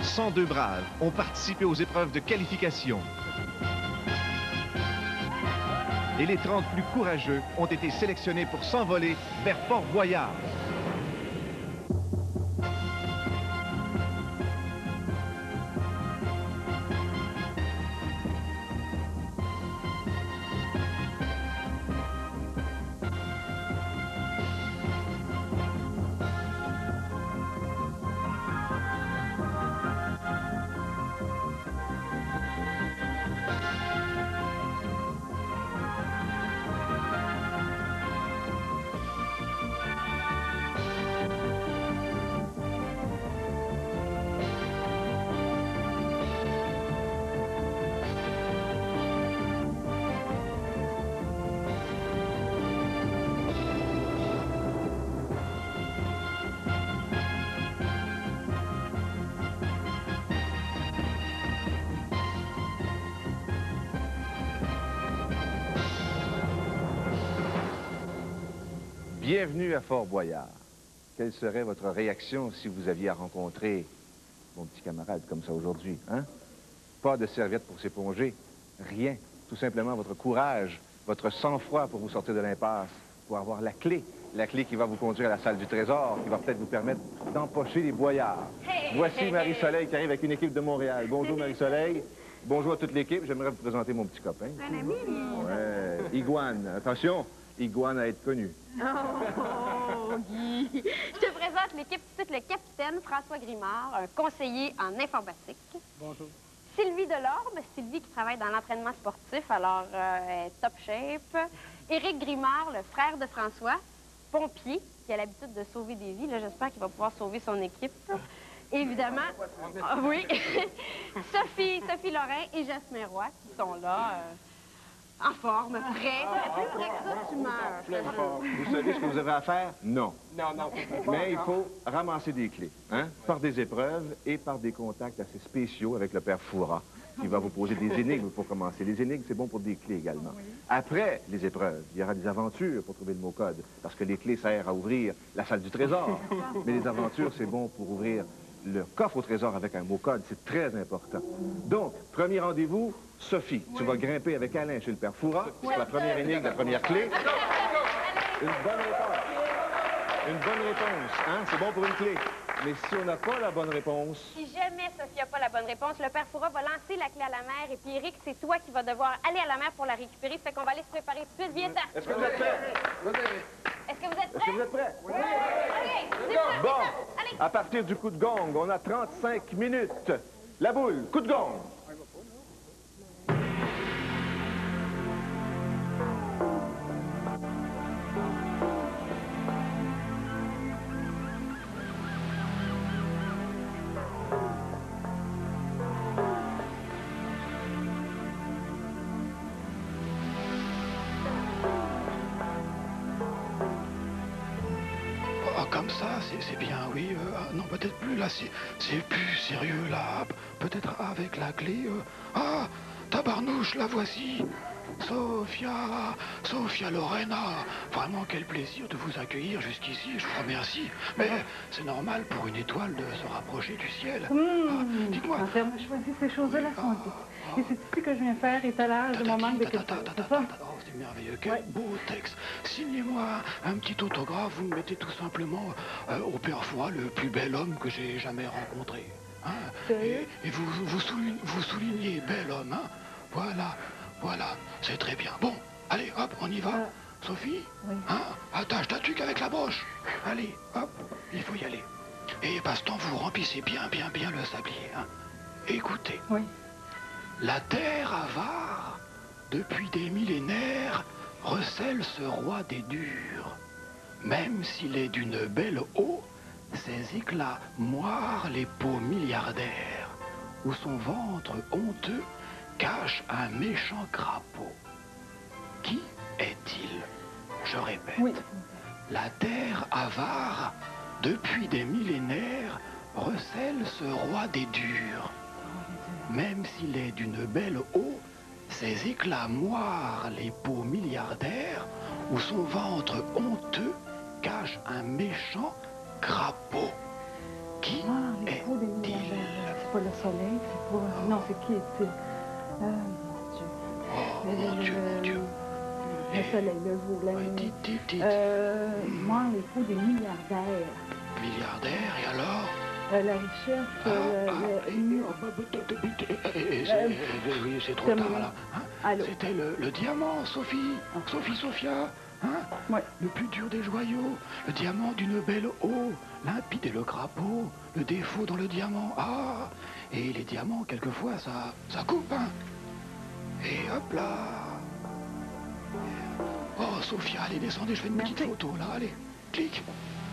102 braves ont participé aux épreuves de qualification. Et les 30 plus courageux ont été sélectionnés pour s'envoler vers Fort-Boyard. Bienvenue à Fort-Boyard. Quelle serait votre réaction si vous aviez à rencontrer mon petit camarade comme ça aujourd'hui, hein? Pas de serviette pour s'éponger, rien. Tout simplement votre courage, votre sang-froid pour vous sortir de l'impasse, pour avoir la clé qui va vous conduire à la salle du trésor, qui va peut-être vous permettre d'empocher les boyards. Voici Marie-Soleil qui arrive avec une équipe de Montréal. Bonjour Marie-Soleil. Bonjour à toute l'équipe. J'aimerais vous présenter mon petit copain. Un ami. Ouais, Iguane. Attention, Iguane à être connu. Oh, Guy. Je te présente l'équipe tout de suite, le capitaine François Grimard, un conseiller en informatique. Bonjour. Sylvie Delorme, Sylvie qui travaille dans l'entraînement sportif, alors elle est top shape. Éric Grimard, le frère de François, pompier, qui a l'habitude de sauver des vies. Là, j'espère qu'il va pouvoir sauver son équipe. Évidemment, oui. Sophie Lorrain et Jasmin Roy qui sont là, en forme, prêts. Plus près que ça, tu meurs. Vous savez ce que vous avez à faire? Non. Non. Mais il faut ramasser des clés, hein? Par des épreuves et par des contacts assez spéciaux avec le père Foura, qui va vous poser des énigmes pour commencer. Les énigmes, c'est bon pour des clés également. Oui. Après les épreuves, il y aura des aventures pour trouver le mot code, parce que les clés servent à ouvrir la salle du trésor. Mais les aventures, c'est bon pour ouvrir le coffre au trésor avec un mot code. C'est très important. Donc, premier rendez-vous, Sophie, tu vas grimper avec Alain chez le père Foura. C'est la première énigme, la première clé. Une bonne réponse. Une bonne réponse, hein? C'est bon pour une clé. Mais si on n'a pas la bonne réponse... Si jamais Sophie n'a pas la bonne réponse, le père Foura va lancer la clé à la mer et puis Eric, c'est toi qui vas devoir aller à la mer pour la récupérer. Ça fait qu'on va aller se préparer tout de suite. Viens-t'en. Est-ce que vous êtes prêts? Est-ce que vous êtes prêts? Est-ce que vous êtes prêts? Oui! Allez, Bon, allez. à partir du coup de gong, on a 35 minutes. La boule, coup de gong. Comme ça, c'est bien, oui. Non, peut-être plus, là, c'est plus sérieux, là. Peut-être avec la clé. Ah, tabarnouche, la voici. Sophia Lorena. Vraiment, quel plaisir de vous accueillir jusqu'ici, je vous remercie. Mais c'est normal pour une étoile de se rapprocher du ciel. Dites-moi. On m'a choisi ces choses-là, et c'est ici que je viens faire étalage de mon manque de questions. C'est merveilleux, quel beau texte. Signez-moi un petit autographe, vous me mettez tout simplement au père Foura, le plus bel homme que j'ai jamais rencontré. Hein? Et vous soulignez bel homme, hein? Voilà, c'est très bien. Bon, allez, hop, on y va. Sophie, oui. Hein? Attache ta tuque avec la broche. Allez, hop, il faut y aller. Et passe-temps, vous remplissez bien le sablier. Hein? Écoutez. Oui. La terre avare, depuis des millénaires, recèle ce roi des durs. Même s'il est d'une belle eau, ses éclats moirent les peaux milliardaires, où son ventre honteux cache un méchant crapaud. Qui est-il? Je répète. Oui. La terre avare, depuis des millénaires, recèle ce roi des durs. Même s'il est d'une belle eau, ses éclats moirent les peaux milliardaires, où son ventre honteux cache un méchant crapaud. Qui est-il? C'est pas Non, c'est qui est-il? Mon Dieu, mon Dieu. Le soleil, le jour, la nuit. Moi, l'époux des milliardaires. Milliardaire, et alors? La richesse, Oui, c'est trop tard, là. Hein? C'était le diamant, Sophie. Sophia. Hein? Ouais. Le plus dur des joyaux. Le diamant d'une belle eau. Limpide et le crapaud. Le défaut dans le diamant. Ah! Et les diamants, quelquefois, ça coupe, hein? Et hop là. Oh, Sophia, allez, descendez, je fais une petite photo, là, allez. Clique.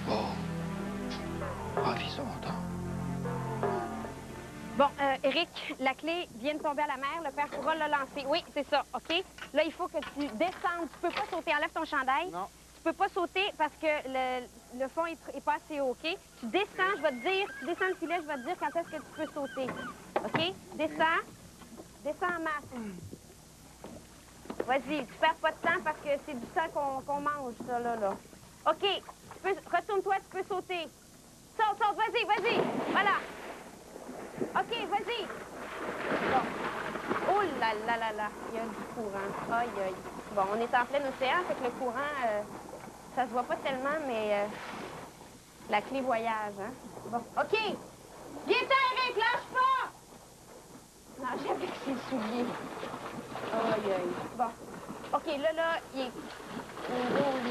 Oh. Ravissante, hein? Bon, Éric, la clé vient de tomber à la mer. Le père Foura l'a lancée. Oui, c'est ça, OK? Là, il faut que tu descendes. Tu peux pas sauter. Enlève ton chandail. Non. Tu peux pas sauter parce que le fond est pas assez haut, OK? Tu descends, je vais te dire, tu descends le filet, je vais te dire quand est-ce que tu peux sauter. OK? Descends. Descends en masse. Vas-y, tu perds pas de temps parce que c'est du temps qu'on mange, ça, là. OK, retourne-toi, tu peux sauter. Saute, vas-y. Voilà. OK, vas-y. Bon. Oh là, il y a du courant. Aïe. Bon, on est en plein océan, fait que le courant, ça se voit pas tellement, mais la clé voyage, hein. Bon, OK. Viens-t'en, Eric, lâche pas! Non, j'avais que ses souliers. Aïe. Bon. OK, là, il est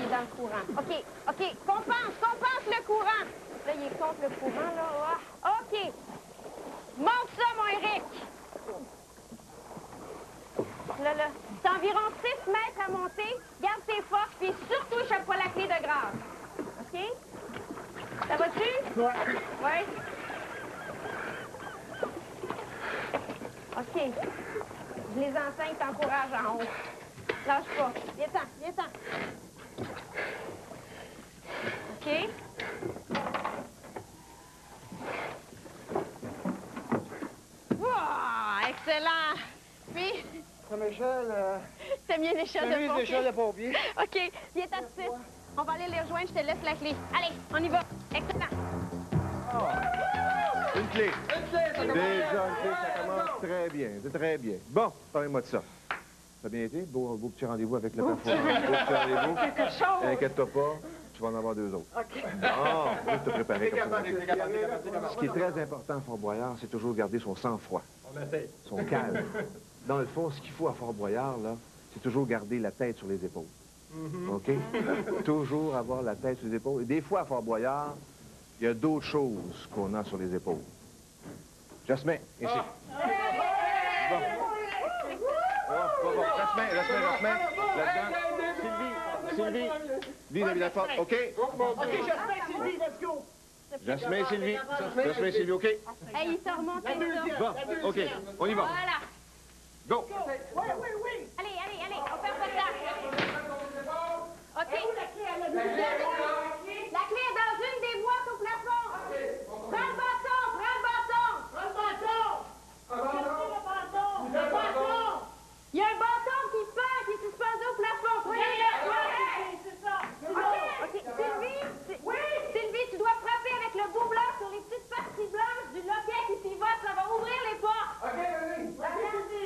dans le courant. OK. Compense le courant. Là, il est contre le courant, là. Ah. OK. Monte ça, mon Éric. Là. C'est environ 6 mètres à monter. Garde tes forces, puis surtout, échappe pas la clé de grâce. OK? Ça va-tu? Ouais. OK. Je les enseigne, t'encourage en haut. Lâche pas. Viens-t'en. OK? Wow, excellent. Puis... Comme échelle... T'aimes bien l'échelle de pompier? l'échelle de pompier. OK. Viens-t'en tout de suite. On va aller les rejoindre, je te laisse la clé. Allez, on y va. Excellent. Une clé. Déjà une clé, ça commence très bien. C'est très bien. Bon, parlez-moi de ça. Ça a bien été? Beau petit rendez-vous avec le père Foura. Beau petit rendez-vous. Inquiète-toi pas, tu vas en avoir 2 autres. OK. Non, juste te préparer comme ça. Ce qui est très important à Fort-Boyard, c'est toujours garder son sang-froid. On essaie. Son calme. Dans le fond, ce qu'il faut à Fort-Boyard, là, c'est toujours garder la tête sur les épaules. OK? Toujours avoir la tête sur les épaules. Et des fois, à Fort-Boyard, il y a d'autres choses qu'on a sur les épaules. Jasmin, ici. Bon. Jasmin. Là-dedans. Sylvie. Vis-à-vis la porte. OK? OK, Jasmin, Sylvie, let's go. Jasmin, Sylvie, OK? Hey, il t'a remonté, ça. Bon, OK, on y va. Voilà. Go. Oui. Allez, on perd pas de temps. OK. La clé est dans une des boîtes au plafond. Prends le bâton. Il y a un bâton qui pend, qui est suspendu au plafond. C'est ça. OK. Sylvie, tu dois frapper avec le bout blanc sur les petites parties blanches du loquet qui pivote. Ça va ouvrir les portes. OK, vas-y.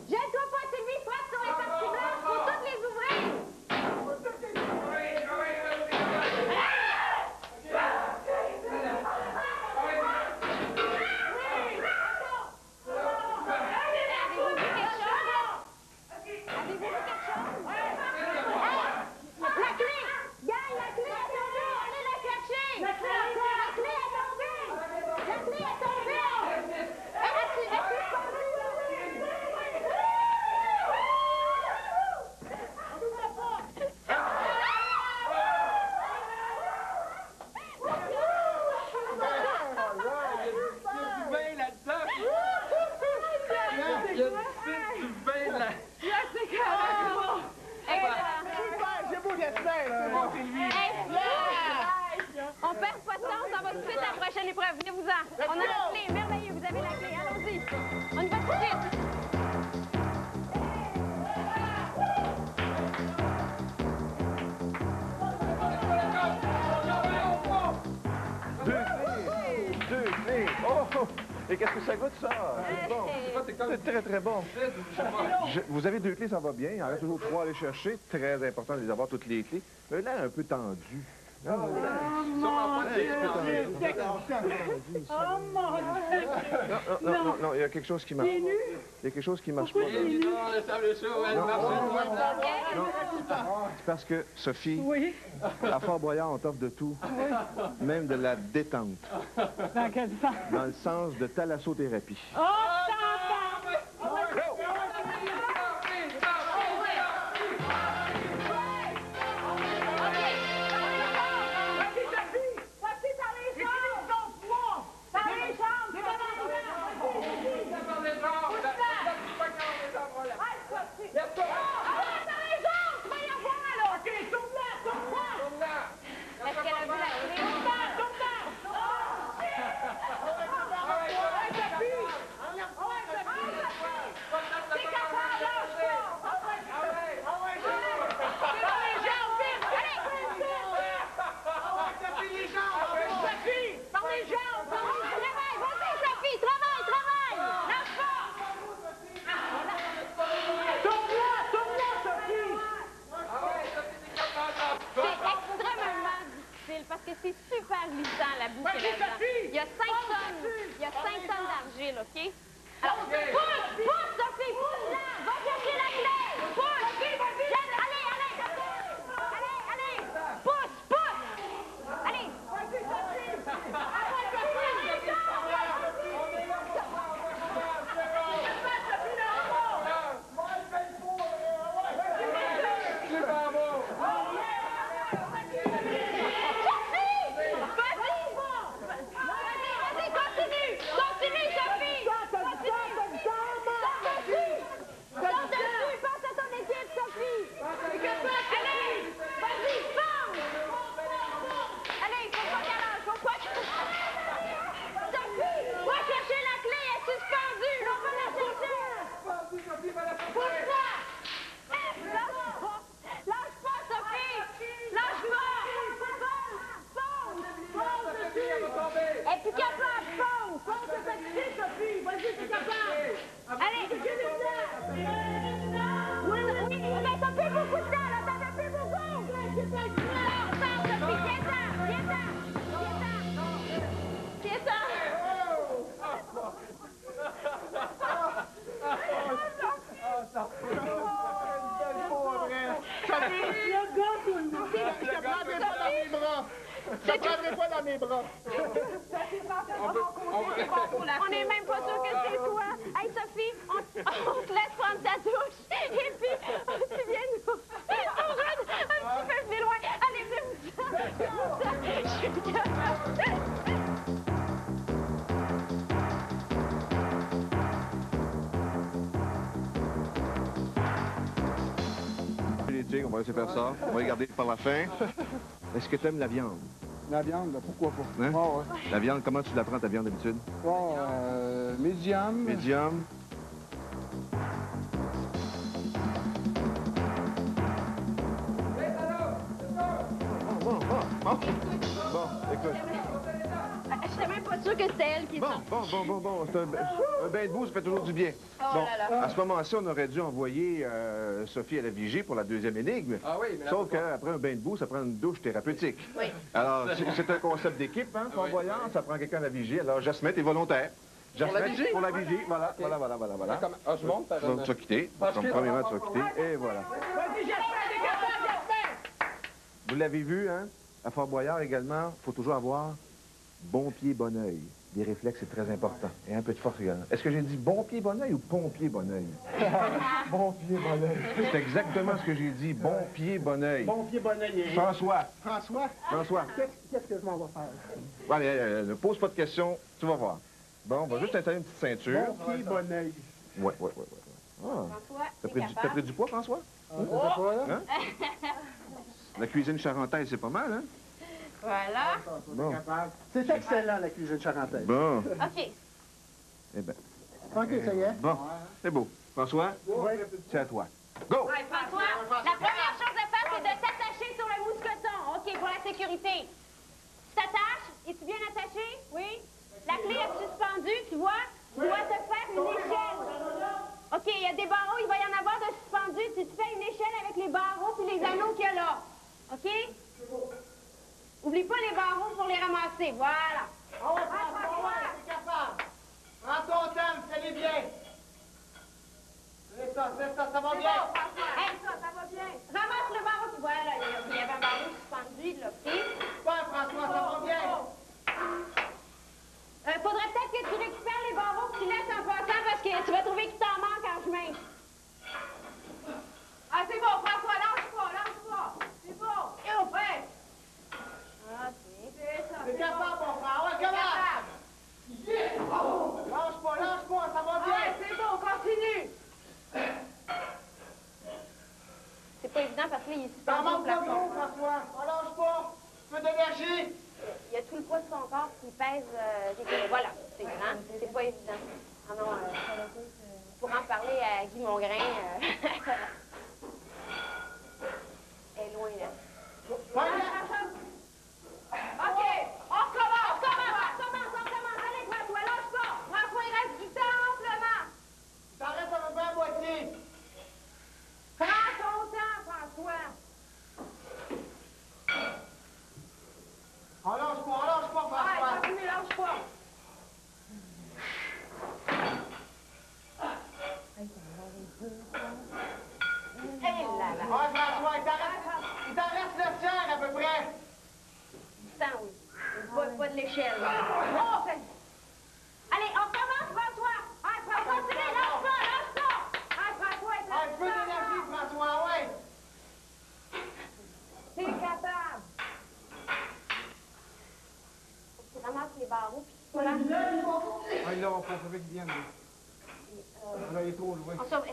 Gêne-toi pas, Sylvie, frappe sur les parties blanches. Faut toutes les ouvrir. On perd pas de temps, on s'en va tout de suite à la prochaine épreuve. Venez-vous-en. On a la clé, merveilleux, vous avez la clé, allons-y. On y va tout de suite. Et qu'est-ce que ça goûte, ça? C'est bon. C'est très, très bon. Vous avez 2 clés, ça va bien. Il en reste toujours 3 à aller chercher. Très important de les avoir, toutes les clés. Mais là, un peu tendu. Oh mon Dieu! Oh mon Dieu! Non, il y a quelque chose qui marche. Il y a quelque chose qui marche pas. Là. Non, c'est parce que, Sophie, à Fort-Boyard, on t'offre de tout, même de la détente. Dans quel sens? Dans le sens de thalassothérapie. Oh, parce que c'est super glissant, la boue qu'il y a là-dedans. Il y a 5 tonnes d'argile, OK? Alors, pousse, Sophie, pousse là! Va chercher la clé! Pousse! Allez, pousse! Allez! Je prendrai pas dans mes bras. On n'est même pas sûr que c'est toi. Hey, Sophie, on te laisse prendre ta douche. Et puis, tu viens nous rejoindre un petit peu plus loin. Allez, fais-vous ça. Je suis capable. On va laisser faire ça. On va regarder par la fin. Est-ce que tu aimes la viande? La viande, pourquoi pas? Hein? Oh, ouais. La viande, comment tu la prends, ta viande, d'habitude? Oh, médium. Médium. Bon, écoute. Je suis même pas sûre que c'est elle qui est sortie. Bon. C'est un bain de boue, ça fait toujours du bien. Oh là là. À ce moment-ci, on aurait dû envoyer Sophie à la vigie pour la 2e énigme. Ah oui, mais sauf qu'après un bain de boue, ça prend une douche thérapeutique. Oui. Alors, c'est un concept d'équipe, hein, Fort Boyard, ça prend quelqu'un à la vigie. Alors, Jasmette est volontaire. Jasmette, pour la vigie, voilà. Ah, je monte par Donc, tu vas quitter. Comme premièrement, tu vas quitter. Et voilà. Vas-y, Jasmine! Vous l'avez vu, hein? À Fort Boyard également, il faut toujours avoir bon pied, bon œil. Des réflexes, c'est très important. Et un peu de force également. Est-ce que j'ai dit bon pied, bon œil ou pompier, bon œil? bon pied, bon oeil. C'est exactement ce que j'ai dit. Bon pied, bon œil. Bon pied, bon oeil. François. François, qu'est-ce que je m'en vais faire? Allez, ne pose pas de questions, tu vas voir. Bon, on va juste installer une petite ceinture. Bon pied, bon oeil. Ouais. Ah. François, T'as t'es pris, capable. du poids, François? Hein? La cuisine charentaise, c'est pas mal, hein? Voilà. Bon. C'est excellent, la cuisine charentaise. Bon. OK. Eh bien. OK, ça y est. Bon, c'est beau. François, c'est à toi. Go! Ouais, François, la première chose à faire, c'est de t'attacher sur le mousqueton. OK, pour la sécurité. Tu t'attaches? Es-tu bien attaché? Oui? La clé est suspendue, tu vois? il se T'en penche au manques pas plafond. trop, François. On lâche pas. Peu d'énergie. Il y a tout le poids de son corps qui pèse des kilos. Voilà, c'est grand. C'est pas évident. Ah non, pour en parler à Guy Mongrain, elle est loin, là. OK, on recommence. Allez, François, lâche pas. François, il reste du temps amplement. T'arrêtes à peu près à moitié. Prends ton temps, François. On lâche pas, François. Ouais, continue, lâche pas. Hey là là. Ouais, François, il t'en reste le tiers à peu près. Du temps, oui. Pas de l'échelle. Oh, allez, on commence, François. Ah, François, continue, lâche pas. Ah, François, est Un peu d'énergie, François, ouais. t'es capable. Tu ramasses les barreaux, puis tu places. Ah, là, on peut trouver que bien. Là, il est trop loin. On sauve.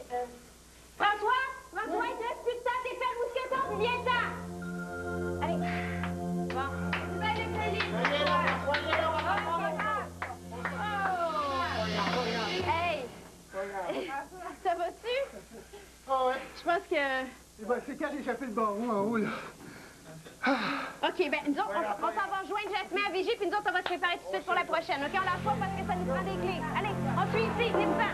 François, il te reste plus de temps, t'es fait le mousqueton, puis viens-t'en. Allez. Bon. Tu vas aller Viens là, François, viens là, on va Hey! Ça va-tu? Ah ouais. Je pense que... Eh ben, c'est quand d'échapper le barreau en haut, là. OK, ben nous autres, on s'en va rejoindre Jasmin à Vigie, puis nous autres, on va se préparer tout de suite pour la prochaine. OK, on lâche pas parce que ça nous prend des clés. Allez, on suit ici, venez-vous-en.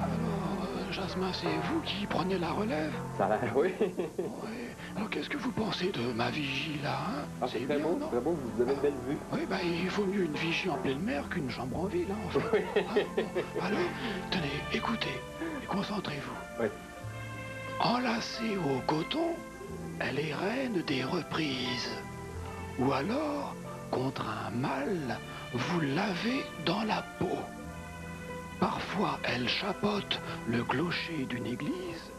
Alors, Jasmin, c'est vous qui prenez la relève? Ça a l'air, oui. Ouais. Alors, qu'est-ce que vous pensez de ma vigie, là, hein? Ah, c'est très beau, non? très beau, vous avez une belle vue. Oui, ben, il vaut mieux une vigie en pleine mer qu'une chambre en ville, hein, en fait. Bon, alors, tenez, écoutez, et concentrez-vous. Oui. Enlacée au coton, elle est reine des reprises. Ou alors, contre un mal, vous l'avez dans la peau. Parfois, elle chapote le clocher d'une église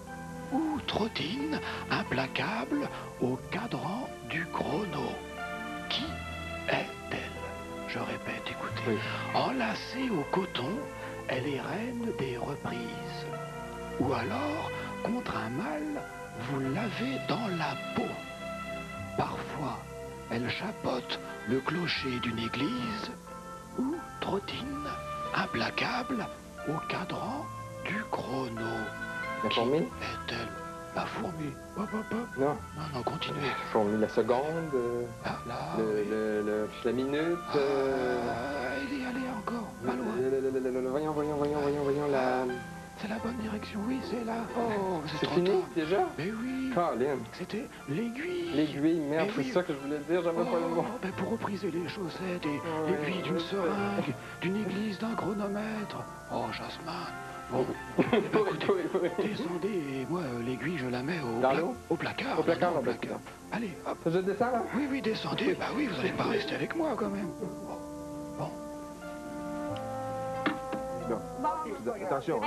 ou trottine implacable au cadran du chrono. Qui est-elle? Je répète, écoutez. Oui. Enlacée au coton, elle est reine des reprises. Ou alors, contre un mal, vous l'avez dans la peau. Parfois, elle chapote le clocher d'une église ou trottine implacable au cadran du chrono. La Qui fourmi? est-elle? La fourmi. Hop, hop, hop. Non. Non, continuez. La fourmi, la seconde, Là, là. la minute. Elle est allée encore, pas loin. Voyons, la... C'est la bonne direction, oui, c'est là. Oh, C'est trop fini, tard. déjà? Mais oui. Colin. C'était l'aiguille. L'aiguille, merde, Mais c'est oui. ça que je voulais dire, j'avais pas le mot. Ben pour repriser les chaussettes et Ouais, l'aiguille d'une ouais. seringue, d'une église, d'un chronomètre. Oh, Jasmin. Bon, Oui. descendez et moi, l'aiguille, je la mets Dans l'eau? au placard. Au placard, au au placard. Allez, hop. Je descends, là? Oui, descendez. Bah oui, vous n'allez pas rester avec moi quand même. Bon. Attention,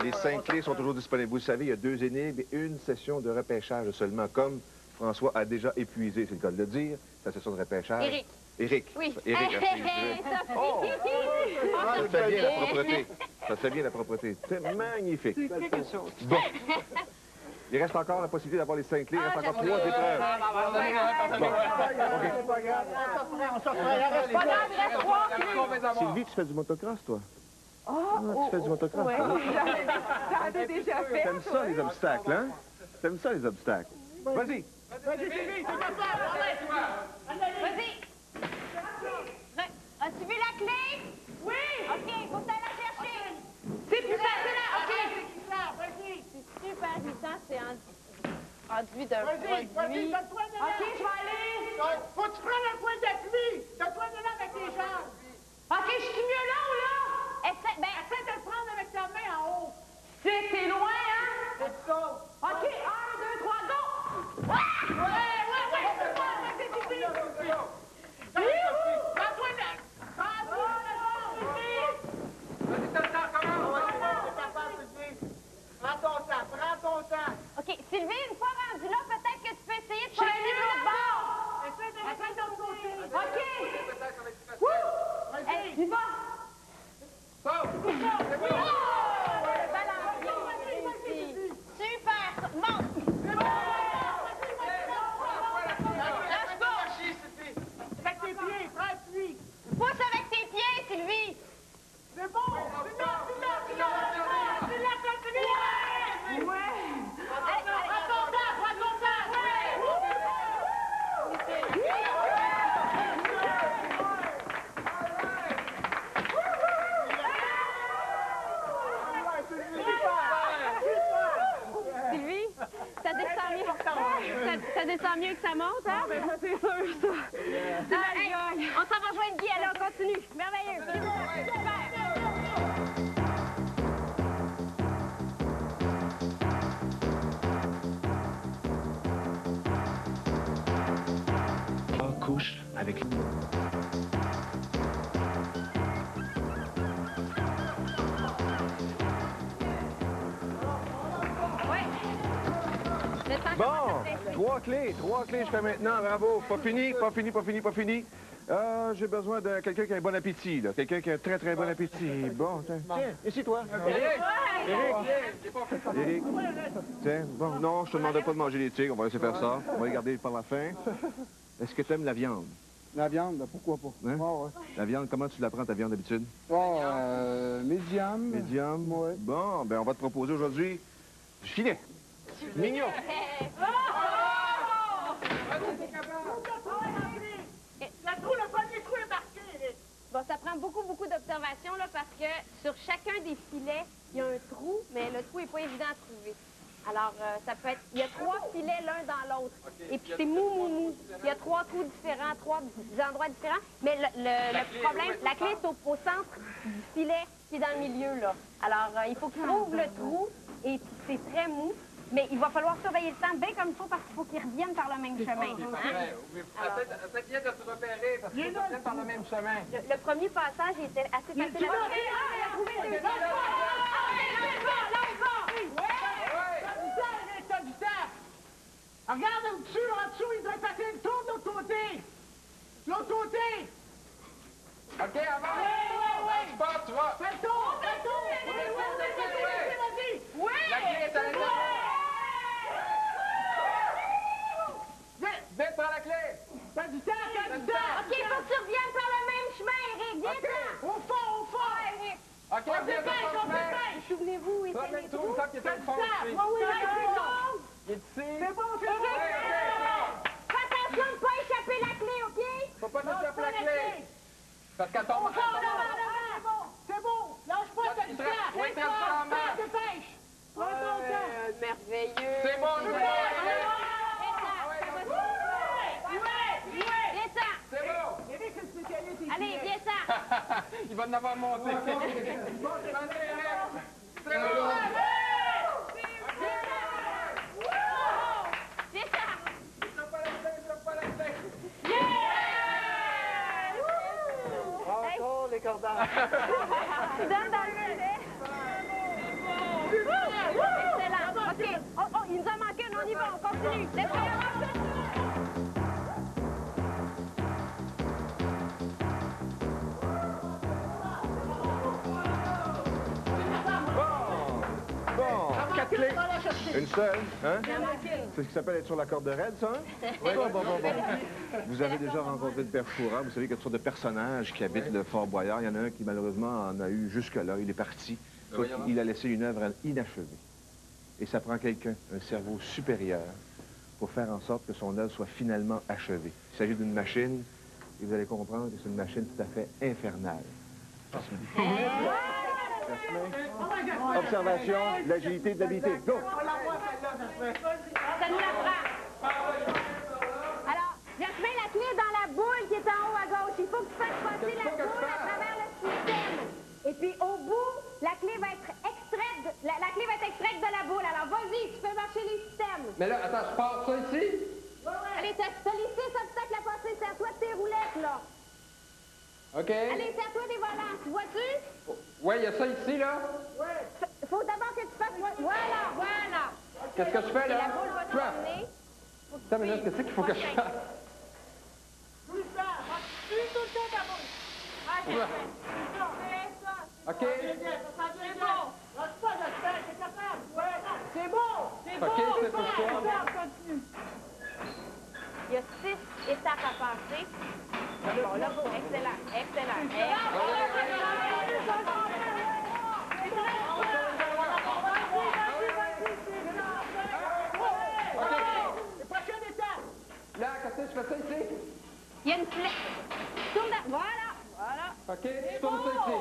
les 5 clés sont toujours disponibles. Vous savez, il y a 2 énigmes et une session de repêchage seulement. Comme François a déjà épuisé, c'est le cas de le dire, sa session de repêchage. Éric. Oui. Éric a pris. Sophie. Oh! On Ça se fait bien la fait. propreté. Ça fait bien la propreté. C'est magnifique. C'est quelque chose. Bon. Il reste encore la possibilité d'avoir les 5 clés. Il reste encore 3 épreuves. C'est pas grave. On s'en fera. Il reste Pas grave, il reste 3 clés. Sylvie, tu fais du motocross, toi? Ah, tu fais du motocross, oui, toi? j'en ai déjà fait. T'aimes ça, les obstacles, hein? T'aimes ça, les obstacles? Vas-y. Vas-y, Sylvie, c'est pas ça. Vas-y. As-tu vu la clé? Oui. OK, faut que tu ailles la chercher. C'est puissant, c'est là. OK. C'est super puissant, c'est enduit d'un Vas-y, produit. donne-toi de là. OK, je vais aller. Faut que tu prennes un point d'appui. Donne-toi de là avec tes jambes. OK, je suis mieux là ou là? Essaie Essaie de le prendre avec ta main en haut. c'est loin, hein? C'est ça. OK, 1, 2, 3, go! Ouais, c'est bon, c'est suffit. Prends-toi là. Prends-toi Prends ton temps. OK, Sylvie, une fois rendu là, peut-être que tu peux essayer de faire de l'autre bord. Essaie de l'autre côté. OK. Wouh! Hey, tu vas. C'est bon. Lâche pas! Avec tes pieds, prends appui! Pousse avec tes pieds, Sylvie! C'est bon! Tu l'as, continue! Ouais! Prends ton temps! Sylvie, ça descend mieux. Ça descend mieux que ça monte, hein? Mais ça, c'est sûr, ça. Hey, on s'en va rejoindre Guy, alors on continue. Merveilleux. Super. Couche avec Bon, trois clés je fais maintenant, bravo. Pas fini. J'ai besoin de quelqu'un qui a un bon appétit, là. Quelqu'un qui a un très, très bon appétit. Bon, tiens, ici, toi. Éric. Tiens, bon, non, je te demandais pas de manger les tigres, on va laisser faire ça. On va les garder par la fin. Est-ce que tu aimes la viande? La viande, pourquoi pas? Hein? Oh, ouais. La viande, comment tu la prends, ta viande, d'habitude? Oh, médium. Médium? Ouais. Bon, ben on va te proposer aujourd'hui du filet. Mignon. Le premier trou est marqué. Bon, ça prend beaucoup d'observations, là, parce que sur chacun des filets, il y a un trou, mais le trou n'est pas évident à trouver. Alors, ça peut être... Il y a 3 filets l'un dans l'autre. Et puis, c'est mou. Il y a 3 trous différents, 3 endroits différents. Mais le problème, la clé est au centre du filet qui est dans le milieu, là. Alors, il faut qu'il trouve le trou, et puis c'est très mou. Mais il va falloir surveiller le temps bien comme il faut, parce qu'il faut qu'ils reviennent par le même chemin. Essaie bien de se repérer, parce qu'ils reviennent par le même chemin. Le premier passage était assez facile à trouver. T'as du temps! Regarde au-dessus, en dessous, il doit passer une tour de l'autre côté! L'autre côté! OK, avant! Ouais! Tu pars, tu vas! Fais le tour! Vas-y! Oui! La clé est à l'intérieur! Vite, prends la clé! T'as du temps! OK, il faut que tu reviennes par le même chemin, Eric. Viens-t'en! Au fond! Eric. OK, On dépêche! Souvenez-vous, il Ça, était le les trou, trous. il semble qu'il est au fond ici. Oui, c'est bon! Il est ici. C'est bon, c'est bon! Fais attention de ne pas échapper la clé, OK? Faut pas t'échapper la clé. Parce qu'elle tombe. C'est bon! Lâche pas, t'as du temps! Oui, transparemment. Dépêche! Prends ton temps! Merveilleux. C'est bon, nous C'est bon. Eric, c'est le spécialiste ici. Allez, viens-t'en. Il va en avoir monté. C'est bon. Viens-t'en. Encore les cordages. Tu donnes dans le filet. Excellent. OK. Oh, il nous en manque une. On y va. On continue. Let's go. Bon, 4 clés. Une seule, hein? C'est ce qui s'appelle être sur la corde raide, ça? Hein? Bon. Vous avez déjà rencontré le père Foura. Vous savez qu'il y a toutes sortes de personnages qui habitent le Fort Boyard. Il y en a un qui, malheureusement, en a eu jusque-là. Il est parti. Il a laissé une œuvre inachevée. Et ça prend quelqu'un, un cerveau supérieur, pour faire en sorte que son œuvre soit finalement achevée. Il s'agit d'une machine, et vous allez comprendre que c'est une machine tout à fait infernale. Observation, de l'agilité, de l'habilité. Go! Ça nous la prend. Alors, Jasmin, la clé est dans la boule qui est en haut à gauche. Il faut que tu fasses passer la boule à travers le système. Et puis, au bout, la clé va être extraite de la boule. Alors, vas-y, tu fais marcher les systèmes. Mais là, attends, je passe ça ici? Allez, t'as les 6 obstacles à passer. Serre-toi de tes roulettes, là. OK. Allez, serre-toi des volants. Tu vois-tu? Oui, il y a ça ici, là. Faut d'abord que tu fasses... Voilà. Qu'est-ce que je fais, Et la là? boule va Quoi? tourner. Attends, mais là, qu'est-ce qu'il faut que je fasse? Tout le temps ta boule. Ouais. OK. C'est bon. Lâche pas, j'espère, c'est capable. Ouais. C'est bon. OK, c'est pour toi. Continue. Il y a 6 étapes à passer. Bon, là, excellent, excellent. Prochaine étape. Là, quand je fais ça ici. Il y a une flèche. Tourne là. Voilà, voilà. OK, tu tournes ça ici.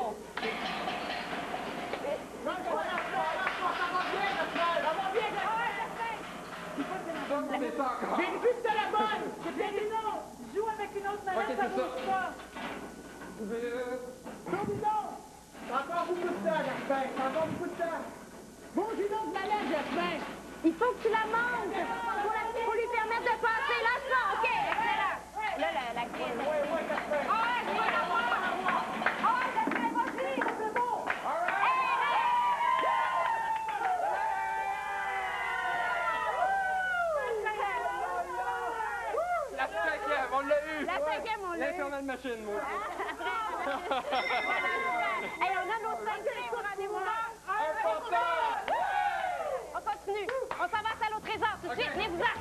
C'est ça encore. Vérifie que t'as la bonne. C'est bien dit non. Joue avec une autre manette, Ok, ça c'est ça. bouge pas. Tourbillon. T'as encore beaucoup de temps, Jasper. T'as encore beaucoup de temps. Bouge une autre manette, Jasper. Il faut que tu la montes. Faut lui permettre de passer. Lâche ça. OK, excellent. Là, la clé est... Ah, je vais l'avoir. Ah, Jasper, vas-y. C'est beau. La 5e, on l'a eu. La 5e, on l'a eu. L'infernal machine, moi. Hey, on a nos 5 clés pour un démouleur. On continue. On s'en va à l'autre trésor tout de suite. Venez-vous-en.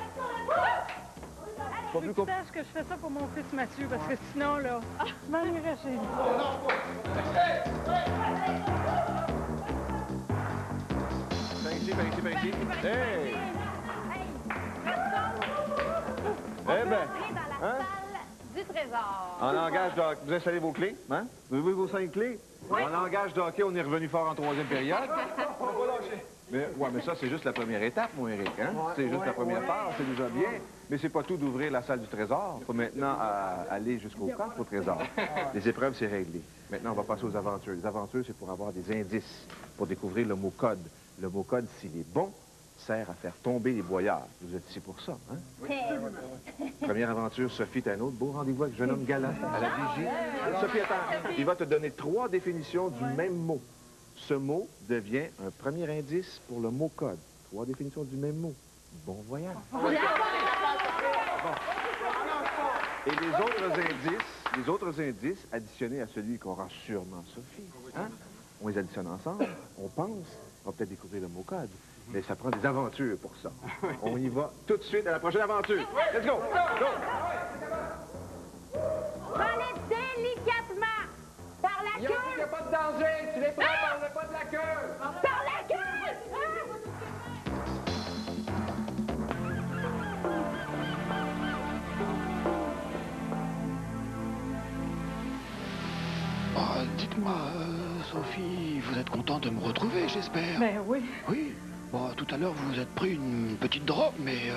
Faut que tu saches que je fais ça pour mon fils Mathieu, parce que sinon, là, je m'ennuierais chez lui. Par ici. Hey! Eh ben, Dans la hein? salle du trésor. En langage de hockey, vous installez vos clés, hein? Vous avez vos 5 clés? Oui. En langage de hockey, on est revenu fort en 3e période. Mais ça, c'est juste la première étape, mon Éric, hein? C'est juste la première phase, c'est déjà bien. Mais c'est pas tout d'ouvrir la salle du trésor. Il faut maintenant aller jusqu'au coffre au trésor. Les épreuves, c'est réglé. Maintenant, on va passer aux aventures. Les aventures, c'est pour avoir des indices, pour découvrir le mot code. Le mot code, s'il est bon, sert à faire tomber les boyards. Vous êtes ici pour ça, hein? Oui. Première aventure, Sophie, t'as un autre beau rendez-vous avec jeune homme galant à la vigie. Sophie, attends, il va te donner 3 définitions du même mot. Ce mot devient un premier indice pour le mot code. 3 définitions du même mot. Bon voyage. Bon. Et les autres indices additionnés à celui qu'aura sûrement Sophie, hein? On les additionne ensemble, on pense, on va peut-être découvrir le mot code. Mais ça prend des aventures pour ça. On y va tout de suite à la prochaine aventure. Let's go! Go! Prends-les délicatement. Par la Il queue. n'y a pas de danger. Tu les prends par le bas de la queue. Par la queue. Oh, dites-moi, Sophie, vous êtes contente de me retrouver, j'espère? Ben oui. Oui. Bon, tout à l'heure, vous vous êtes pris une petite drop, mais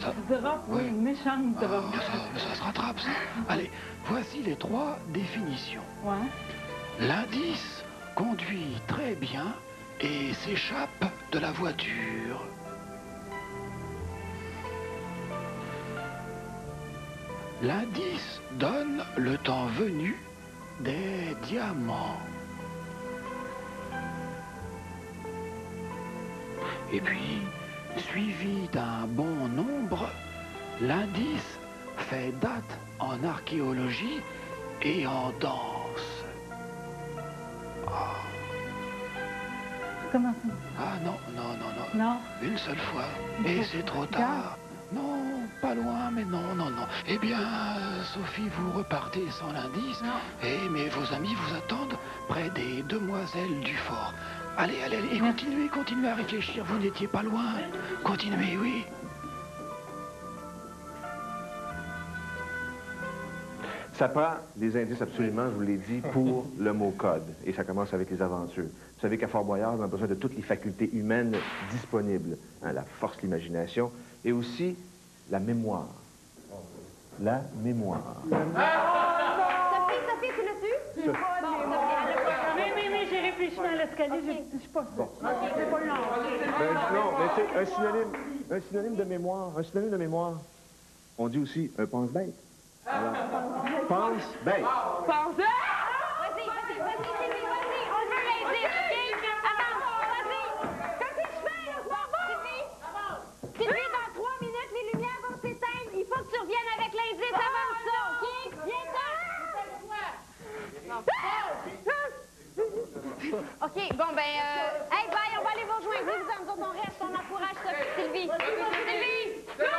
ça... Une drop, oui, Ouais. une méchante drop. ça se rattrape, ça. Allez, voici les 3 définitions. Ouais. L'indice conduit très bien et s'échappe de la voiture. L'indice donne le temps venu des diamants. Et puis, suivi d'un bon nombre, l'indice fait date en archéologie et en danse. Comment ça? Ah non. Non. Une seule fois. Et c'est trop tard. Non, pas loin, mais non. Eh bien, Sophie, vous repartez sans l'indice. Mais vos amis vous attendent près des demoiselles du fort. Allez, et continuez à réfléchir. Vous n'étiez pas loin. Continuez, oui. Ça prend des indices absolument, je vous l'ai dit, pour le mot code. Et ça commence avec les aventures. Vous savez qu'à Fort Boyard, on a besoin de toutes les facultés humaines disponibles. Hein, la force, l'imagination et aussi la mémoire. La mémoire. Sophie, tu l'as-tu? Sophie. Mais j'ai réfléchi dans l'escalier, je suis pas sûre. C'est pas long. Non, mais c'est un synonyme de mémoire. Un synonyme de mémoire. On dit aussi un pense-bête. Alors, pense-bête. Vas-y, Sylvie, vas-y, on veut l'indice, OK? Attends, vas-y. Qu'est-ce que je fais, là? Sylvie, dans 3 minutes, les lumières vont s'éteindre. Il faut que tu reviennes avec l'indice avant ça, OK? Viens-t'en! OK, bon, ben, hey, bye, on va aller vous rejoindre. Vous autres, on reste, on encourage Sophie, Sylvie. Sylvie! C'est bon.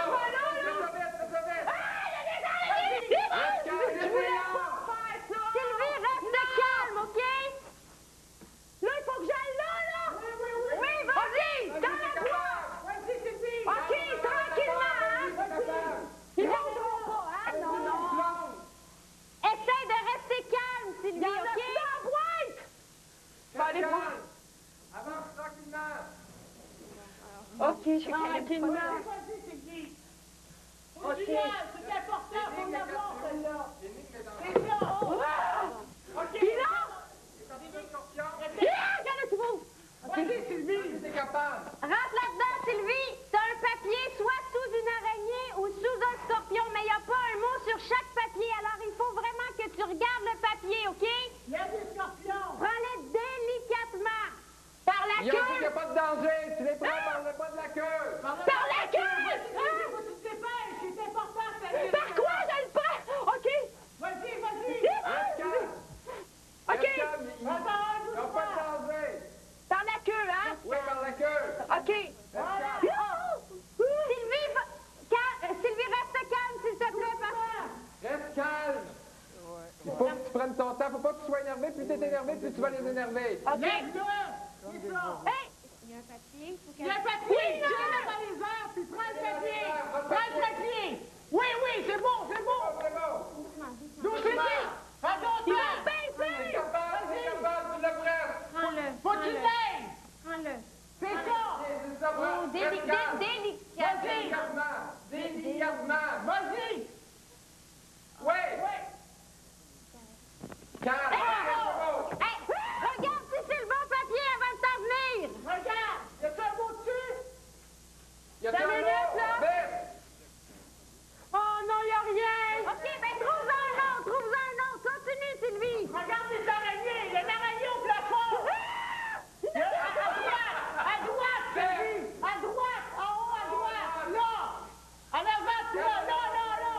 Oui, je Tranquillement. Vas-y, Sylvie. OK. C'est important, faut l'avoir, celle-là. C'est ça. OK. Puis là? Il y en a qui vont. Vas-y, Sylvie. T'es capable. Rentre là-dedans, Sylvie. T'as un papier soit sous une araignée ou sous un scorpion, mais il n'y a pas un mot sur chaque papier. Alors, il faut vraiment que tu regardes le papier, OK? Il y a des scorpions. Prends-les délicatement. Par la Il a dit qu'il queue. n'y a pas de danger. Tu les prends, parle pas de la queue. Par la queue. Faut que tu te dépêches. C'est important, ça. Par quoi je le prends? OK. Vas-y, vas-y. Reste calme. OK. Reste calme. Il n'y a pas de danger. Par la queue, hein? Oui, par la queue. OK. Sylvie, reste calme, s'il te plaît. Reste calme. Il faut que tu prennes ton temps. Faut pas que tu sois énervé. Plus t'es énervé, plus tu vas les énerver. OK. Lève-le. C'est ça. Hey! Il y a un papier. Faut Il y a un papier. Tiens-le dans les airs, puis prends le papier. Prends le papier. Oui, oui, c'est bon, c'est bon. C'est bon. Doucement. Prends ton Il va temps. baisser! T'es capable, tu le prends. Prends-le. Faut que tu l'aies. Prends-le. C'est ça. C'est ça, prends. Reste calme. Délicatement. Délicatement. Vas-y. Oui. Oui. Calme. Hey, regarde si c'est le bon papier avant de t'en venir. Regarde. Y a-tu un mot dessus? Il y a T'as un une minute, là? mot. Vite. Oh non, il n'y a rien! OK, ben trouve-en un autre. Trouve-en un autre. Continue, Sylvie. Regarde les araignées. Il y a une araignée au plafond. À droite, Sylvie. À droite. En haut, à droite. Là. En avant, toi. Là, là, là.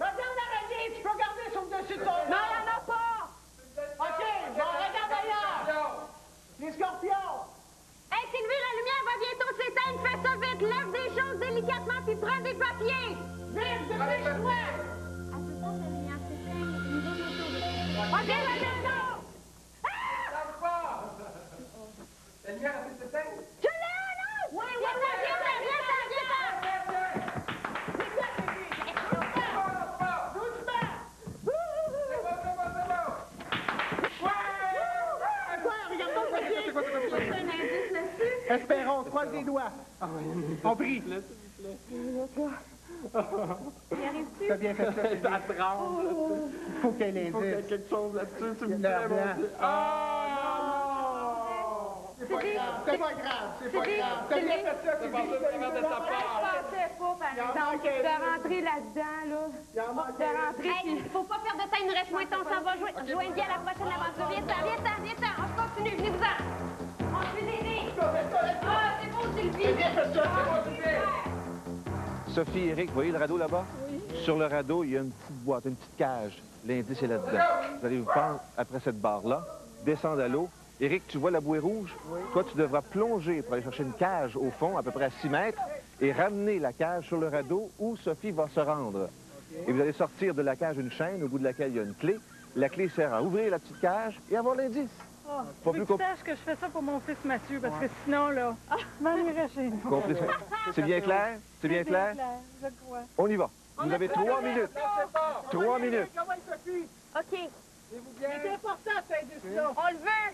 Regarde l'araignée. Tu peux garder sur le dessus de ton Non, il n'y en a pas! OK, bon, regarde ailleurs. Les scorpions. Hey, Sylvie, la lumière va bientôt s'éteindre. Fais ça vite. Lève des choses délicatement puis prends des papiers. Vite, dépêche-toi. OK, let's go. Lâche pas. La lumière a fait s'éteindre. Tu l'as, là? Oui, oui, viens-t'en, viens-t'en, viens-t'en. Espérons, croise les doigts. On prie. Y arrives-tu? T'as bien fait ça. Ça tremble. Faut qu'elle Il faut qu'il y ait indice. quelque chose là-dessus, s'il me L'heure plaît, mon blanc. Dieu. C'est pas grave, c'est pas grave, c'est pas grave. T'as bien fait ça, C'est pas ça vraiment de ta Je part. pensais pas, par exemple, de rentrer là-dedans, là. Il en manque De rentrer, Hey, faut pas perdre de temps, il nous reste moins de temps, on s'en va jouer. Joindre à la prochaine aventure. Viens-t'en, viens-t'en, viens-t'en. On continue, venez-vous-en. On suit les lignes. Ah, c'est bon, Sylvie. Sophie, Eric, vous voyez le radeau là-bas? Oui. Sur le radeau, il y a une petite boîte, une petite cage. L'indice est là-dedans. Vous allez vous prendre après cette barre-là, descendre à l'eau. Eric, tu vois la bouée rouge? Oui. Toi, tu devras plonger pour aller chercher une cage au fond, à peu près à 6 mètres, et ramener la cage sur le radeau où Sophie va se rendre. Et vous allez sortir de la cage une chaîne au bout de laquelle il y a une clé. La clé sert à ouvrir la petite cage et avoir l'indice. Faut que tu saches que je fais ça pour mon fils Mathieu, parce que sinon, là, je m'en irais chez nous. C'est bien clair? C'est bien clair? Je crois. On y va. Vous avez 3 minutes. 3 minutes. OK. C'est important, cette indice-là. On le veut.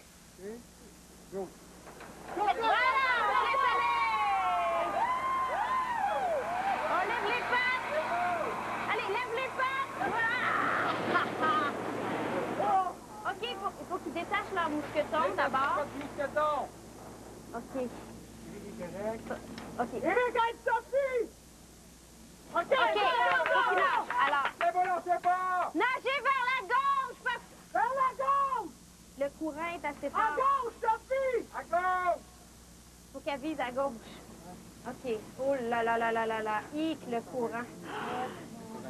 Voilà, on laisse aller. On lève les pattes. Allez, lève les pattes. Voilà. OK, il faut qu'ils détachent leur mousqueton d'abord. OK. OK. Eric, aide Sophie. OK, OK, faut qu'ils nagent. Alors, C'est bon, on sait pas. nagez vers la gauche parce que vers la gauche. le courant est assez À fort. gauche, Sophie. À gauche. Faut qu'elle vise à gauche. OK. Oh là là là là là là. Hic, le courant.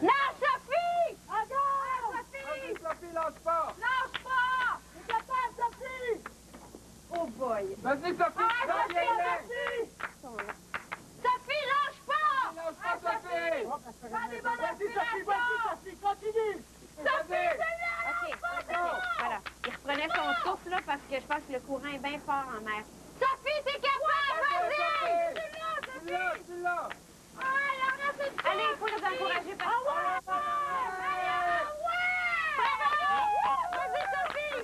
Nage, Sophie! À gauche. Vas-y, Sophie, lâche pas. Lâche pas! C'est capable, Sophie. Oh boy! Vas-y, Sophie, dans les lignes. Sophie, lâche pas! Lâche pas, Sophie. Prends des bonnes Vas-y, Sophie, respirations! Sophie, continue. Sophie, OK. Voilà. Il reprenait son souffle, là, parce que je pense que le courant est bien fort en mer. Sophie, t'es capable! Vas-y! Tu l'as. Allez, il faut les encourager parce que... Vas-y, Sophie!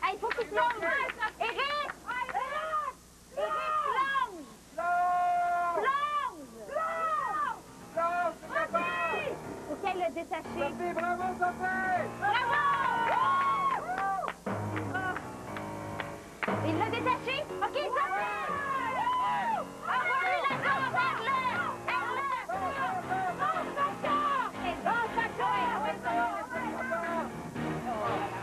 Hey, il faut qu'il plonge! Éric! Éric, plonge! l'a détaché. Sophie, bravo, Sophie! Bravo! Il l'a détaché? OK, Sophie! Envoie-lui la corde, aide-le!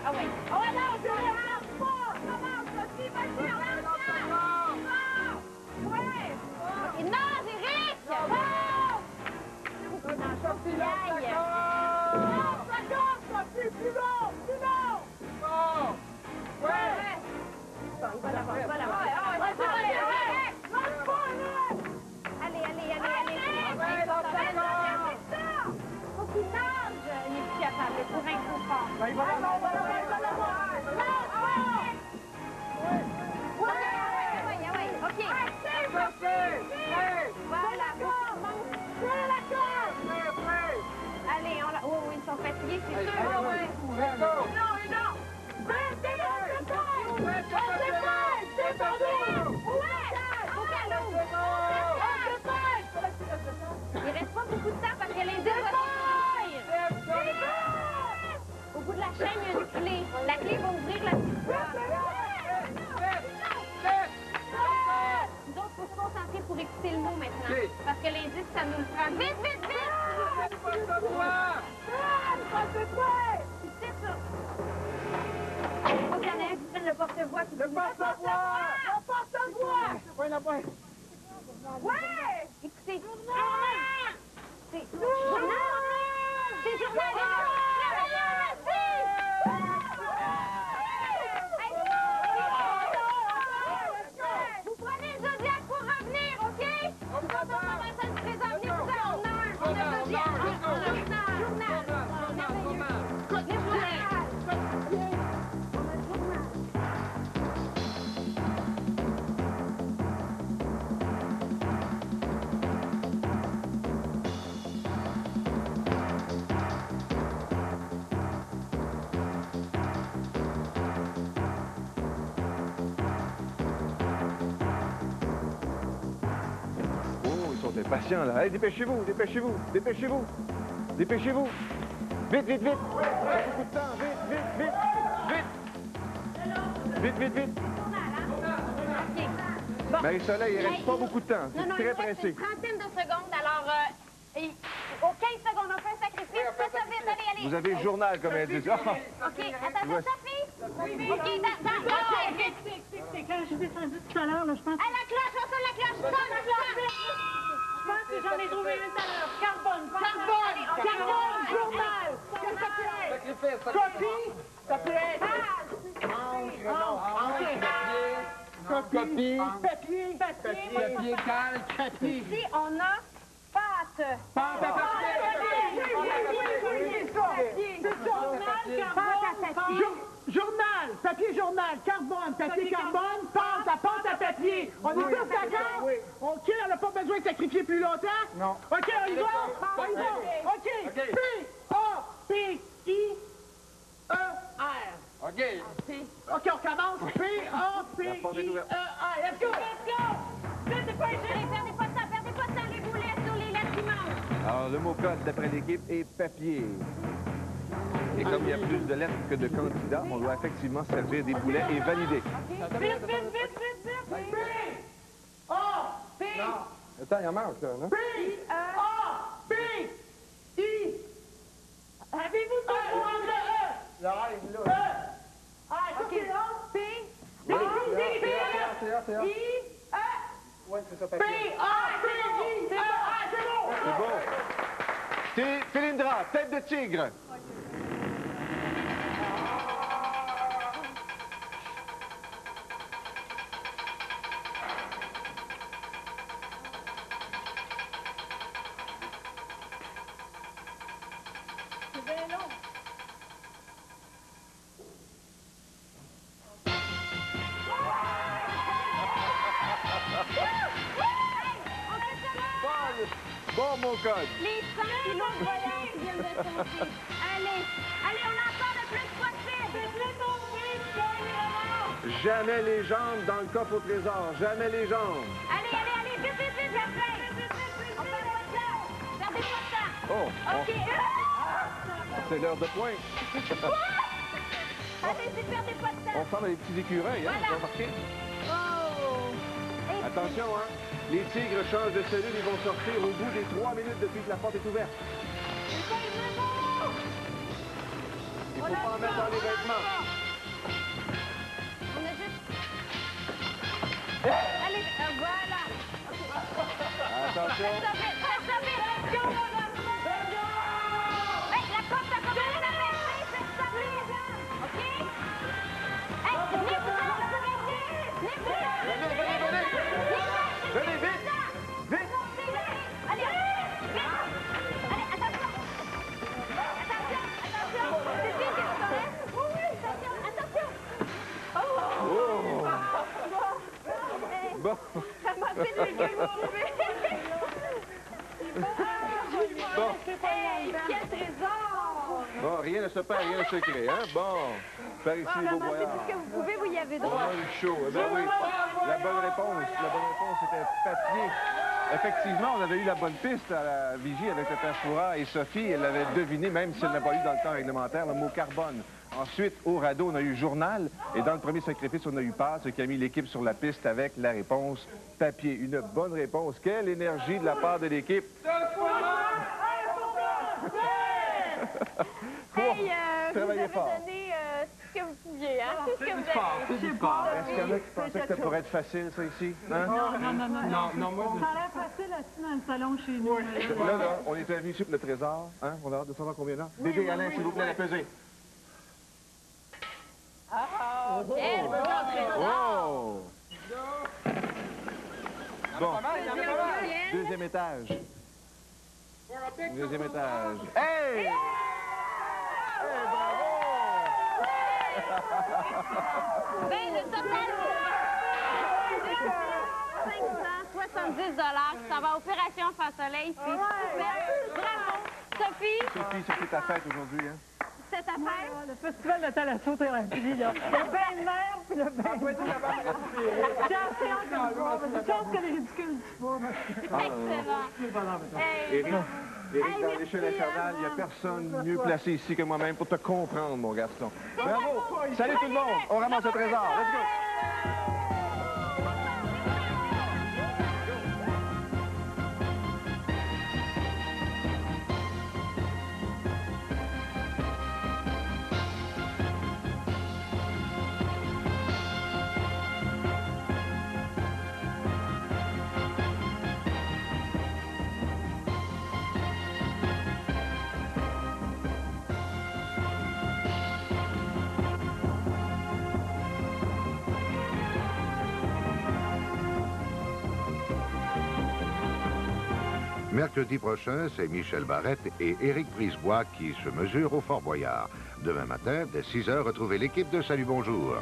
Ah oui. Oh non, je ne relâche pas! Commence, Sophie, vas-y, relâche-toi! Ouais! OK, nage, Éric! Wow! Sophie, lâche la Aïe! corde! Lâche la corde, Sophie, plus long, plus long! Bon! Ouais! Bon, il va l'avoir, il va l'avoir. Allez, allez, allez, allez. Ouais, lâche la corde! Faut qu'il nage. Il est plus capable, le courant est trop fort. Ben, il va l'avoir, il va l'avoir, il va l'avoir! OK. Sophie! Hey! Voilà. Prêt! Allez, on l'a... Oh, oui, ils sont fatigués, c'est sûr. Let's go! Il reste pas beaucoup de temps parce que l'indice va s'ouvrir. Au bout de la chaîne, il y a une clé. La clé va ouvrir la petite porte. Nous autres, il faut se concentrer pour écouter le mot maintenant. OK. Parce que l'indice, ça nous le prend. Vite, vite, vite! C'est ça. Faut qu'il y en ait un qui prenne le porte-voix. Le porte-voix! Ouais, la pointe. Ouais! Écoutez. C'est journal! C'est journal! Vous prenez le Zodiac pour revenir, OK? On va se présenter tout ça en heure. On a Zodiac. Journal. Oh, ils sont impatients, là. Allez, dépêchez-vous, dépêchez-vous, dépêchez-vous. Dépêchez-vous. Vite, vite, vite. Pas beaucoup de temps. Vite, vite, vite. Vite. Vite, vite, vite. Bon. Marie-Soleil, il reste pas beaucoup de temps. Non, C'est non, très il reste pressé. une trentaine de secondes. Alors, aux 15 secondes, on fait un sacrifice. Faites ça vite, allez, allez. Vous avez le journal comme indice. Ah. OK, attends, Sophie. OK, C'est quand je suis descendue tout à l'heure, là, je pense. À la cloche, on sonne la cloche. Sonne la cloche. Je pense que j'en ai trouvé une tout à l'heure. Carbone. Journal! Sacrifice, Copie! Ça peut être... Copie. Papier, calque, papier. Ici, on a pâte. Pâte à papier. Journal, papier journal, carbone, papier carbone, pâte à papier. On est tous d'accord? Oui. OK, on n'a pas besoin de sacrifier plus longtemps? Non. OK, on y va? On y va. OK. P-A-P-I-E-R. OK. OK, on commence. P-A-P-I-E-R. Let's go. Perdez pas de temps, les boulets sur les lettres qui manquent. Alors, le mot-code d'après l'équipe est papier. Et comme il y a plus de lettres que de candidats, on doit effectivement servir des boulets et valider. Vite. P. Attends, il en manque, là, non? P-A-P-I. Avez-vous tout le monde le E? Là, il est là. Ah, ça c'est là. P. C'est A. Oui, c'est ça, papier. P-A-P-I-E. C'est bon. Philindra, tête de tigre. C'est bien long. Bon, mon code. Les 100 kilos de voyage qui viennent de sauter. Allez, on en sort le plus possible. Jamais les jambes dans le coffre au trésor. Jamais les jambes. Allez, vite, Germain. On perd pas de temps. Perdez pas de temps. Oh, OK. C'est l'heure de pointe. Allez-y, perdez pas de temps. On ressemble à des petits écureuils, hein, Voilà. vous avez remarqué? Oh! Et Attention, hein. Les tigres changent de cellule, ils vont sortir au bout des 3 minutes depuis que la porte est ouverte. Il faut pas en mettre dans les vêtements. On a juste... Allez, voilà. Attention. Hey, la porte a commencé à baisser, faites ça vite. OK? Hey, Venez, vite! Vite! allez, vite. Allez, attention. Attention. C'est qui qui est correct? Oui, attention. Oh! Bon. Ça m'a fait le gueule. Bon. Hey, quel trésor! Bon, rien ne se perd, rien ne se crée, hein? Bon. Par ici, les beaux Ramassez boyards. tout ce que vous pouvez, vous y avez On droit. a eu chaud. Eh ben oui. La bonne réponse c'était papier. Effectivement, on avait eu la bonne piste à la vigie avec le père Foura et Sophie. Elle avait deviné, même si elle n'a pas eu dans le temps réglementaire, le mot carbone. Ensuite, au radeau, on a eu journal. Et dans le premier sacrifice, on a eu passe, ce qui a mis l'équipe sur la piste avec la réponse papier. Une bonne réponse. Quelle énergie de la part de l'équipe. Hey, vous Travaillez avez fort. donné tout ce que vous pouviez, hein? Tout ce que vous avez. C'est du sport. Est-ce qu'il y en a qui pensaient que ça pourrait être facile, ça, ici? Hein? Non, moi, Ça a l'air facile assis dans le salon chez nous. Là, on était venus ici pour le trésor. Hein? On a hâte de savoir combien là. Bébé, Alain, s'il vous plaît, la pesée. Quel beau trésor! Oh! Bon, deuxième étage. Deuxième étage. Hey! Hey, bravo! Ben, le total, c'est 570 qui s'en va à Opération Face-Soleil. C'est super. Bravo! Sophie, C'est ta fête aujourd'hui, hein? c'est ta fête? Le festival de Thalasso thérapie, là. Le bain de mer, puis le bain de J'ai assez hâte de le voir, parce que je pense que les ridicules du pas. Excellent. Hey, Éric, Hey, dans merci, l'échelle infernale, il n'y a personne mieux placé ici que moi-même pour te comprendre, mon garçon. Bravo! Salut tout le monde! On ramasse le trésor. Let's go! Mercredi prochain, c'est Michel Barrette et Éric Brisebois qui se mesurent au Fort Boyard. Demain matin, dès 6 h, retrouvez l'équipe de Salut Bonjour.